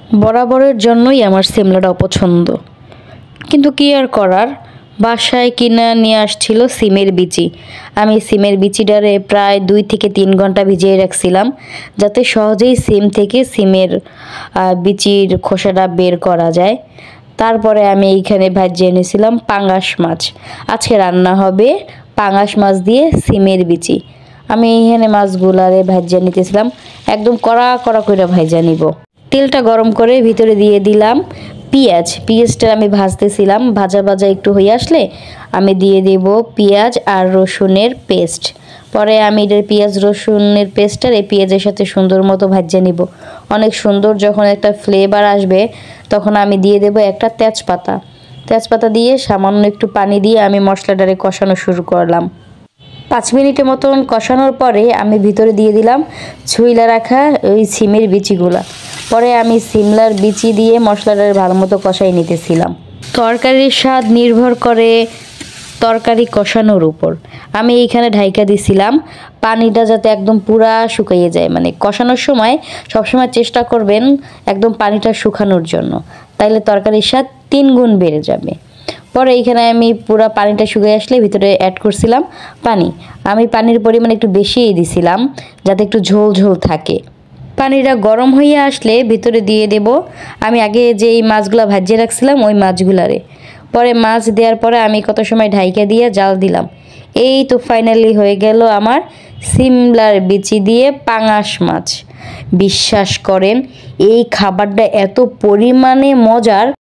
বরাবরের জন্যই আমার সিমলাটা অপছন্দ, কিন্তু কি আর করার। বাসায় কিনে নিয়ে আসছিল সিমের বিচি। আমি সিমের বিচিটারে প্রায় 2 থেকে 3 ঘন্টা ভিজিয়ে রাখছিলাম, যাতে সহজেই সিম থেকে সিমের বিচির খোসাটা বের করা যায়। তারপরে আমি এইখানে ভাজিয়ে এনেছিলাম পাঙ্গাস মাছ। আজকে রান্না হবে পাঙ্গাস মাছ দিয়ে সিমের বিচি। আমি এইখানে মাছগুলারে ভাজিয়ে নিতেছিলাম, একদম কড়া কড়া করে ভাজিয়ে নিব। তেলটা গরম করে ভিতরে দিয়ে দিলাম পেঁয়াজটা আমি ভাজতেছিলাম। ভাজা ভাজা একটু হয়ে আসলে আমি দিয়ে দেব পেঁয়াজ আর রসুনের পেস্ট। পরে আমি এটার পেঁয়াজ রসুনের পেস্টটা এই পেঁয়াজের সাথে সুন্দর মতো ভাজিয়ে নিব। অনেক সুন্দর যখন একটা ফ্লেভার আসবে তখন আমি দিয়ে দেব একটা তেজপাতা দিয়ে সামান্য একটু পানি দিয়ে আমি মশলাটারে কষানো শুরু করলাম। 5 মিনিটের মতন কষানোর পরে আমি ভিতরে দিয়ে দিলাম ছুইলা রাখা ওই সিমের বিচিগুলা। পরে আমি সিমলার বিচি দিয়ে মশলাটার ভালো মতো কষাই নিতেছিলাম। তরকারির স্বাদ নির্ভর করে তরকারি কষানোর উপর। আমি এইখানে ঢাইকা দিছিলাম পানিটা যাতে একদম পুরা শুকিয়ে যায়। মানে কষানোর সময় সবসময় চেষ্টা করবেন একদম পানিটা শুকানোর জন্য, তাইলে তরকারির স্বাদ 3 গুণ বেড়ে যাবে। পরে এইখানে আমি পুরো পানিটা শুকিয়ে আসলে ভিতরে অ্যাড করছিলাম পানি। আমি পানির পরিমাণ একটু বেশিই দিছিলাম যাতে একটু ঝোল ঝোল থাকে। পানিটা গরম হয়ে আসলে ভিতরে দিয়ে দেব আমি আগে যেই মাছগুলো ভাজিয়ে রাখছিলাম ওই মাছগুলারে। পরে মাছ দেওয়ার পরে আমি কত সময় ঢাইকা দিয়ে জাল দিলাম। এই তো ফাইনালি হয়ে গেল আমার সিমলার বিচি দিয়ে পাঙ্গাস মাছ। বিশ্বাস করেন এই খাবারটা এত পরিমাণে মজার।